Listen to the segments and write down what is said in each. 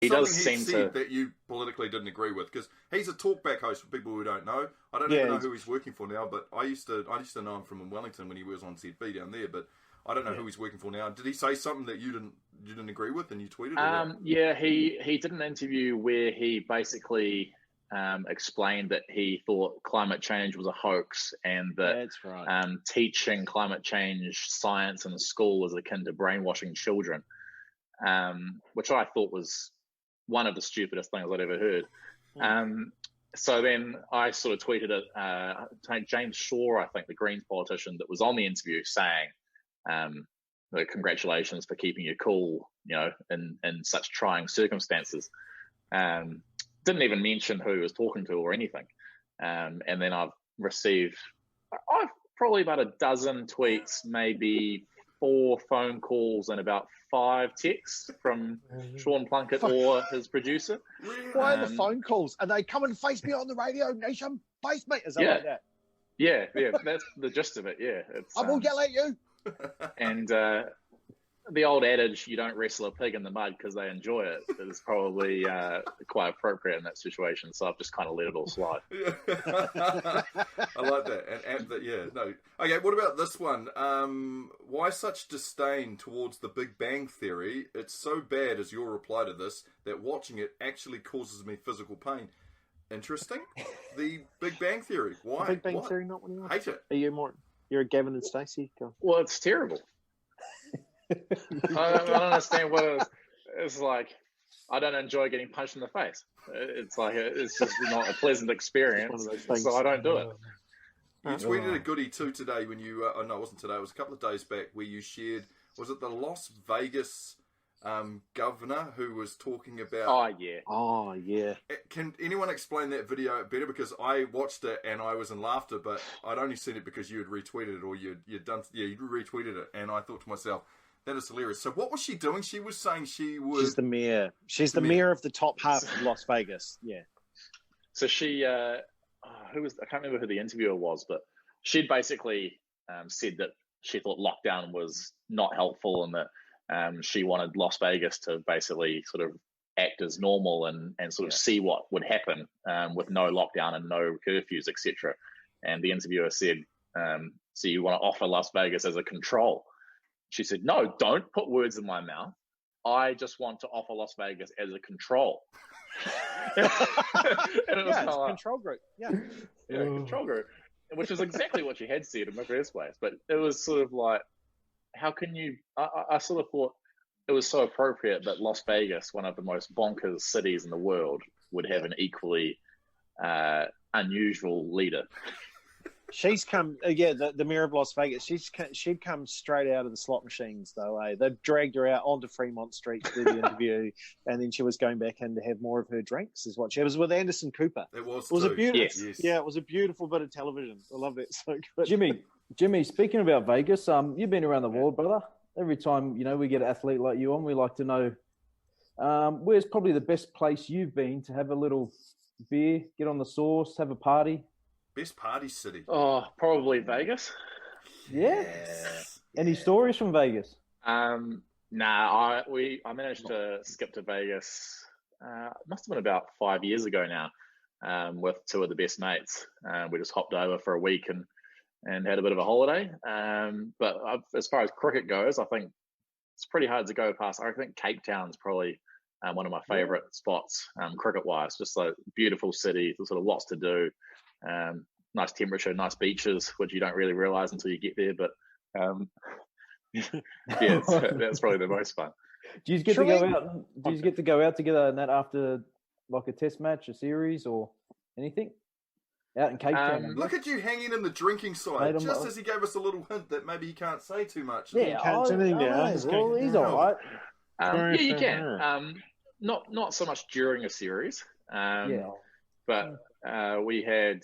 He something does he seem said to... that you politically didn't agree with, because he's a talkback host for people who don't know. I don't even know who he's working for now, but I used to know him from Wellington when he was on ZB down there, but I don't know who he's working for now. Did he say something that you didn't agree with and you tweeted? Yeah, he did an interview where he basically explained that he thought climate change was a hoax, and that That's right. Teaching climate change science in school is akin to brainwashing children, which I thought was one of the stupidest things I'd ever heard. So then I sort of tweeted it. James Shaw, I think, the Greens politician that was on the interview, saying, congratulations for keeping your cool, in such trying circumstances. Didn't even mention who he was talking to or anything. And then I've received probably about a dozen tweets, maybe 4 phone calls, and about 5 texts from Sean Plunkett or his producer. Why are the phone calls? Are they come and face me on the radio, Neesham? Face me? Is that like that? Yeah, that's the gist of it. Yeah, I will yell at you. And the old adage, "You don't wrestle a pig in the mud because they enjoy it," is probably quite appropriate in that situation. So I've just kind of let it all slide. I like that. Okay, what about this one? Why such disdain towards the Big Bang Theory? It's so bad, as your reply to this, that watching it actually causes me physical pain. Interesting. The Big Bang Theory. Why? Big Bang Theory, not one you hate it. Are you more? You're a Gavin and Stacey. Well, it's terrible. I don't understand what it is. It's like, I don't enjoy getting punched in the face. It's like, it's just not a pleasant experience, so I don't do it. You tweeted a goodie too today when you, no, it wasn't today, it was a couple of days back, where you shared, was it the Las Vegas governor who was talking about... Oh, yeah. Can anyone explain that video better? Because I watched it and I was in laughter, but I'd only seen it because you had retweeted it, or you retweeted it, and I thought to myself, that is hilarious. So what was she doing? She was saying she was... She's the mayor. She's the mayor of the top half of Las Vegas. Yeah. So she, I can't remember who the interviewer was, but she'd basically said that she thought lockdown was not helpful, and that she wanted Las Vegas to basically sort of act as normal and sort of see what would happen with no lockdown and no curfews, etc. And the interviewer said, so you want to offer Las Vegas as a control? She said, no, don't put words in my mouth. I just want to offer Las Vegas as a control. And it was it's a control group. Control group, which is exactly what she had said in the first place. But it was sort of like, how can you... I sort of thought it was so appropriate that Las Vegas, one of the most bonkers cities in the world, would have an equally unusual leader. She's come, the mayor of Las Vegas. She'd come straight out of the slot machines, though. They've dragged her out onto Fremont Street to do the interview, and then she was going back in to have more of her drinks. Is what she was with Anderson Cooper. It was a beautiful, yes. Yeah, it was a beautiful bit of television. I love it so good. Jimmy, speaking about Vegas, you've been around the world, brother. Every time we get an athlete like you on, we like to know where's probably the best place you've been to have a little beer, get on the sauce, have a party. Best party city? Oh, probably Vegas. Yeah. Any stories from Vegas? I managed to skip to Vegas. Must have been about 5 years ago now, with 2 of the best mates. We just hopped over for a week and had a bit of a holiday. But as far as cricket goes, I think it's pretty hard to go past. I think Cape Town's probably one of my favourite spots, cricket-wise. Just a beautiful city, there's sort of lots to do. Nice temperature, nice beaches, which you don't really realise until you get there. But that's probably the most fun. Do you get to go out? Do you get to go out together and that after like a test match, a series, or anything? Out in Cape Town. Look at you hanging in the drinking side, just as he gave us a little hint that maybe he can't say too much. Yeah, he's all right. You can. Not so much during a series. But we had,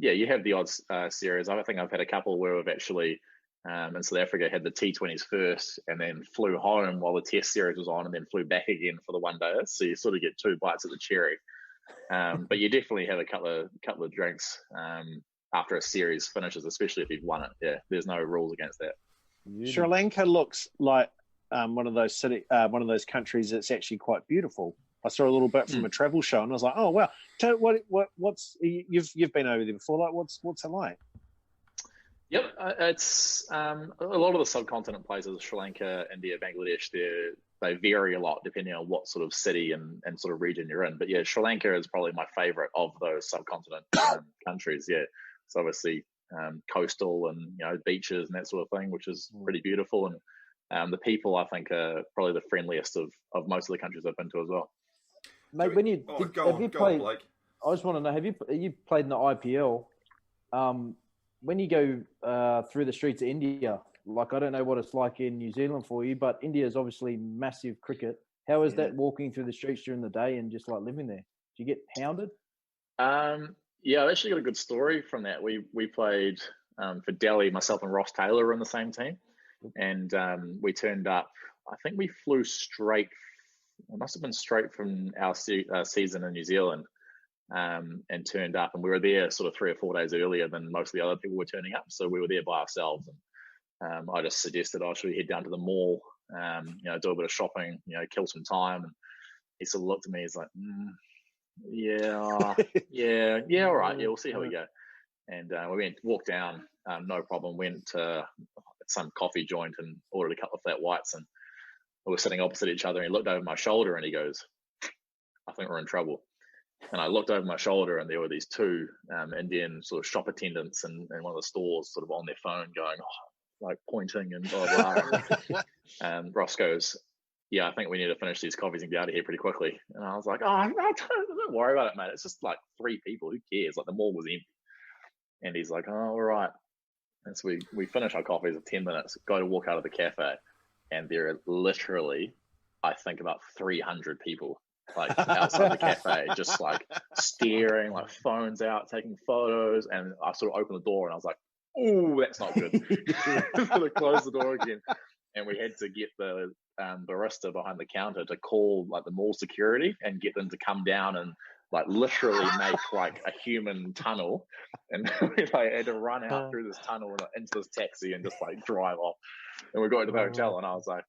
you have the odd series. I think I've had a couple where we've actually, in South Africa, had the T20s first and then flew home while the test series was on and then flew back again for the one day. So you sort of get 2 bites of the cherry. But you definitely have a couple of drinks after a series finishes, especially if you've won it. Yeah, there's no rules against that. Sri Lanka looks like one of those countries that's actually quite beautiful. I saw a little bit from a travel show, and I was like, "Oh wow! What's you've been over there before? Like, what's it like?" Yep, it's a lot of the subcontinent places, Sri Lanka, India, Bangladesh. They vary a lot depending on what sort of city and sort of region you're in. But yeah, Sri Lanka is probably my favorite of those subcontinent countries. Yeah, it's obviously coastal and beaches and that sort of thing, which is pretty beautiful. And the people, I think, are probably the friendliest of most of the countries I've been to as well. Mate, when you have you played, Blake. I just want to know, have you played in the IPL? When you go through the streets of India, like I don't know what it's like in New Zealand for you, but India is obviously massive cricket. How is that walking through the streets during the day and just like living there? Do you get hounded? Yeah, I've actually got a good story from that. We played for Delhi. Myself and Ross Taylor were in the same team, and we turned up. I think we flew straight. It must have been straight from our season in New Zealand, and turned up. And we were there sort of 3 or 4 days earlier than most of the other people were turning up. So we were there by ourselves. And I just suggested, should we head down to the mall, do a bit of shopping, kill some time. And he sort of looked at me. He's like, yeah, all right. Yeah, we'll see how we go. And we walked down, no problem. Went to some coffee joint and ordered a couple of flat whites. And we were sitting opposite each other. And he looked over my shoulder and he goes, I think we're in trouble. And I looked over my shoulder and there were these two Indian sort of shop attendants in one of the stores sort of on their phone going, like pointing and blah, blah. And Ross goes, yeah, I think we need to finish these coffees and get out of here pretty quickly. And I was like, don't worry about it, mate. It's just like 3 people. Who cares? Like the mall was empty. And he's like, all right. And so we finish our coffees in 10 minutes, go to walk out of the cafe. And there are literally, I think, about 300 people like outside the cafe, just like staring, like phones out, taking photos. And I sort of opened the door and I was like, oh, that's not good. So they closed the door again. And we had to get the barista behind the counter to call like the mall security and get them to come down and like literally make like a human tunnel. And we like had to run out through this tunnel and into this taxi and just like drive off. And we got to the hotel and I was like,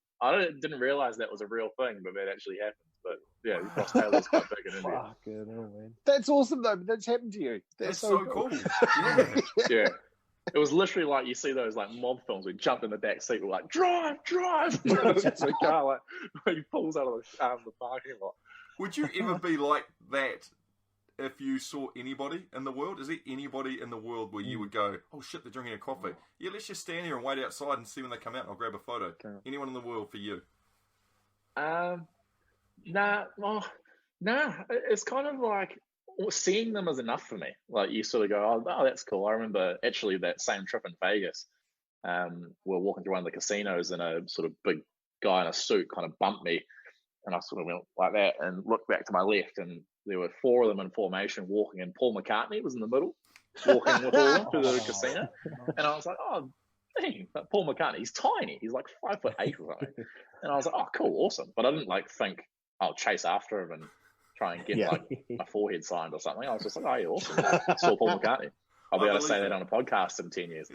didn't realize that was a real thing, but that actually happened. But yeah, Ross Taylor's quite big in India. Man. That's awesome though. That's happened to you. That's so cool. Yeah. It was literally like you see those like mob films. We jumped in the back seat. We're like, drive. It's a car like he pulls out of the parking lot. Would you ever be like that if you saw anybody in the world? Is there anybody in the world where you would go, oh shit, they're drinking a coffee? Yeah, let's just stand here and wait outside and see when they come out and I'll grab a photo. Okay. Anyone in the world for you? Nah. It's kind of like seeing them is enough for me. Like you sort of go, oh, that's cool. I remember actually that same trip in Vegas. We're walking through one of the casinos and a sort of big guy in a suit kind of bumped me. And I sort of went like that and looked back to my left and there were 4 of them in formation walking and Paul McCartney was in the middle walking with all of them through the casino. And I was like, oh, dang, Paul McCartney, he's tiny. He's like 5'8" or something. And I was like, oh, cool, awesome. But I didn't like think I'll chase after him and try and get like my forehead signed or something. I was just like, oh, yeah, awesome. I saw Paul McCartney. I'll be able to say that on a podcast in 10 years.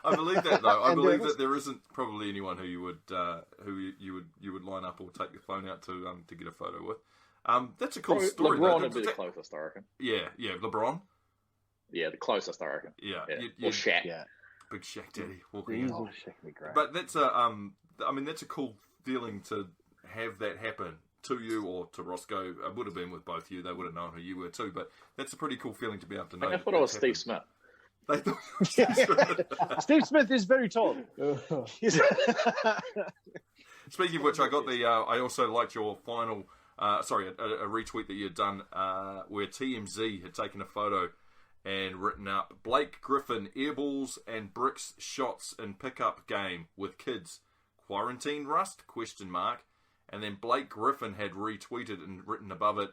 I believe that though. I believe that there isn't probably anyone who you would line up or take your phone out to get a photo with. That's a cool story. LeBron would be the closest, I reckon. Yeah, LeBron. Yeah, the closest, I reckon. Yeah. Or Shaq. Yeah. Big Shaq Daddy walking in. Shaq would be great. But that's that's a cool feeling to have that happen to you or to Roscoe. It would have been with both of you. They would have known who you were too. But that's a pretty cool feeling to be able to know. I thought it was Steve Smith. They thought it was Steve Smith. Steve Smith is very tall. Speaking of which, I got I also liked your final. A retweet that you had done where TMZ had taken a photo and written up Blake Griffin airballs and bricks shots in pickup game with kids. Quarantine rust? ? And then Blake Griffin had retweeted and written above it,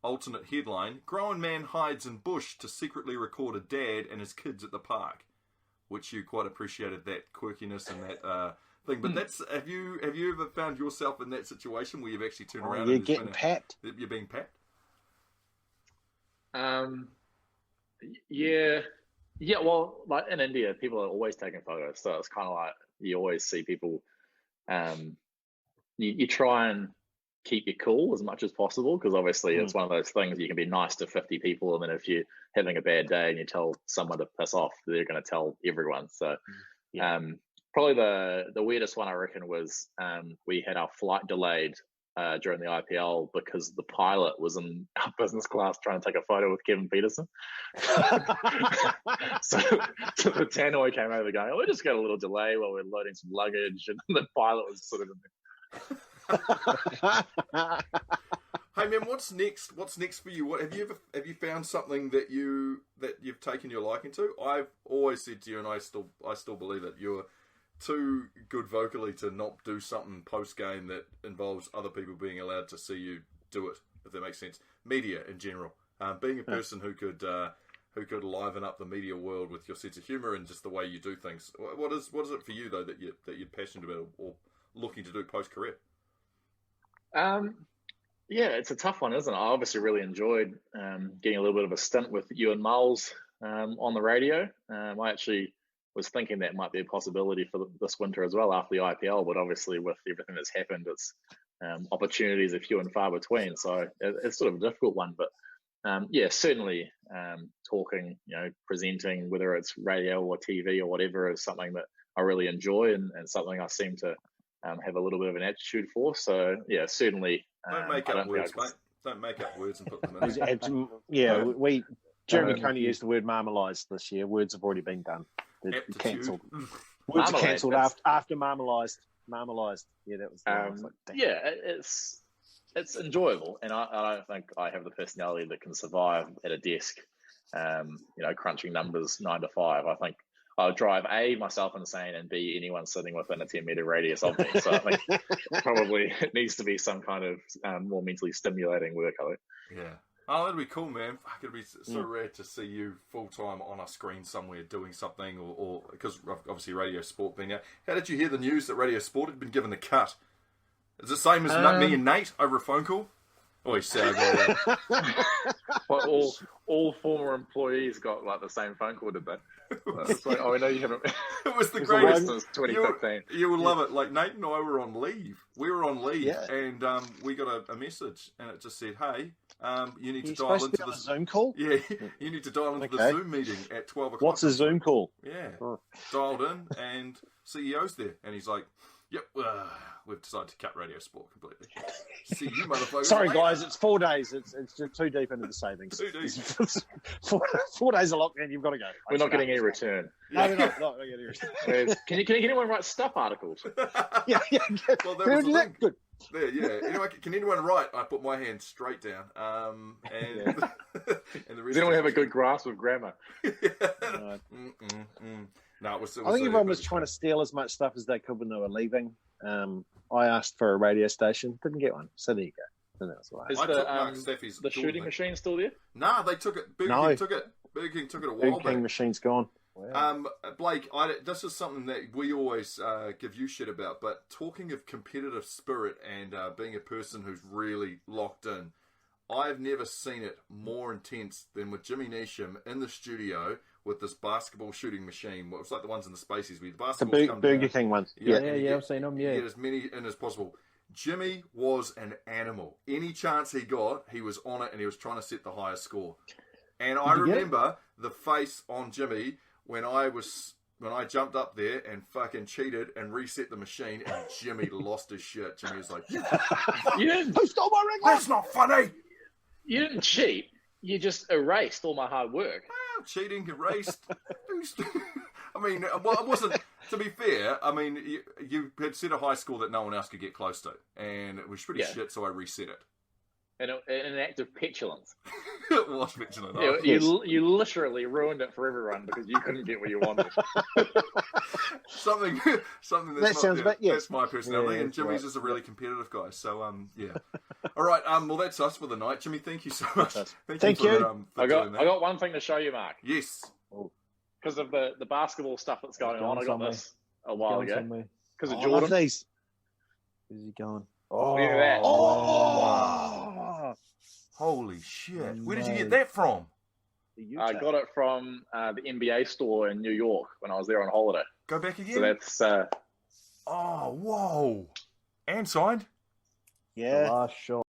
alternate headline, grown man hides in bush to secretly record a dad and his kids at the park. Which you quite appreciated that quirkiness and that thing. But that's have you ever found yourself in that situation where you've actually turned around you're and getting papped? You're being papped? Yeah, well, like in India, people are always taking photos. So it's kind of like you always see people you try and keep your cool as much as possible, because obviously it's one of those things you can be nice to 50 people, and then if you're having a bad day and you tell someone to piss off, they're going to tell everyone. So probably the weirdest one I reckon was we had our flight delayed during the IPL because the pilot was in our business class trying to take a photo with Kevin Peterson. so the tannoy came over going, we just got a little delay while we're loading some luggage, and the pilot was sort of in there. Hey man, what's next? What's next for you? What have you found something that you've taken your liking to? I've always said to you, and I still believe it, you're too good vocally to not do something post game that involves other people being allowed to see you do it, if that makes sense. Media in general, being a person who could liven up the media world with your sense of humour and just the way you do things. What is it for you though that you're passionate about or looking to do post career? Yeah, it's a tough one, isn't it? I obviously really enjoyed getting a little bit of a stint with you and Miles on the radio. I actually was thinking that might be a possibility for this winter as well after the IPL, but obviously with everything that's happened, it's opportunities are few and far between. So it's sort of a difficult one, but certainly talking, presenting, whether it's radio or TV or whatever, is something that I really enjoy and something I seem to have a little bit of an aptitude for. So yeah, certainly. Don't make up words, mate. Don't make up words and put them in. Jeremy Coney used the word marmalised this year. Words have already been done. They're cancelled. Words are cancelled after marmalised. Marmalised. Yeah, that was. It's enjoyable, and I don't think I have the personality that can survive at a desk, crunching numbers 9 to 5. I think I'll drive myself insane, and B, anyone sitting within a 10-meter radius of me. So I think probably it needs to be some kind of more mentally stimulating work. I think. Yeah. Oh, that'd be cool, man. It'd be so rare to see you full time on a screen somewhere doing something, or because obviously Radio Sport being out. How did you hear the news that Radio Sport had been given the cut? Is it the same as me and Nate over a phone call? Oh, he's sad. But all former employees got like the same phone call, did they? It's like, I know you haven't. It was the greatest. Since 2015. You would love it. Like Nate and I were on leave. We were on leave, and we got a message, and it just said, "Hey, you need to dial into the Zoom call. Yeah, you need to dial into the Zoom meeting at 12 o'clock." What's a Zoom call? Yeah, dialed in, and CEO's there, and he's like, "Yep, we've decided to cut Radio Sport completely." See you, motherfuckers. Sorry, guys, it's 4 days. It's just too deep into the savings. 2 days. 4 days of lockdown. You've got to go. We're not getting any return. No, we're not getting any return. Can anyone write stuff articles? Yeah. Well, that was the thing. Good. There, yeah. Anyway, can anyone write? I put my hand straight down. And the rest. Does anyone have a good grasp of grammar? No, it was I think everyone was trying to steal as much stuff as they could when they were leaving. I asked for a radio station, didn't get one. So there you go. And that's why. Is the shooting machine still there? Nah, they took it. Burger King took it. Burger King took it a while back. Burger King machine's gone. Wow. Blake, this is something that we always give you shit about, but talking of competitive spirit and being a person who's really locked in, I've never seen it more intense than with Jimmy Neesham in the studio with this basketball shooting machine. Well, it's like the ones in the Spaces where the basketballs come Burger down. King ones. Yeah, I've seen them, yeah. Get as many in as possible. Jimmy was an animal. Any chance he got, he was on it, and he was trying to set the highest score. And I remember the face on Jimmy when I jumped up there and fucking cheated and reset the machine, and Jimmy lost his shit. Jimmy was like, "You didn't. Who stole my ring? That's not funny. You didn't cheat. You just erased all my hard work." Well, cheating, erased. I mean, well, it wasn't. To be fair, I mean, you had set a high score that no one else could get close to, and it was pretty shit. So I reset it. In an act of petulance. It was petulant. You literally ruined it for everyone because you couldn't get what you wanted. something that sounds about that's my personality, and Jimmy's is a really competitive guy. So yeah. All right. Well, that's us for the night. Jimmy, thank you so much. Thank you. I got one thing to show you, Mark. Yes. Because of the basketball stuff that's going on, I got this a while ago. Because of I Jordan. love these. Where's he going? Look at that. Oh, holy shit! Where did you get that from? I got it from the NBA store in New York when I was there on holiday. Go back again. So that's Oh, whoa. And signed? Yeah. The last shot.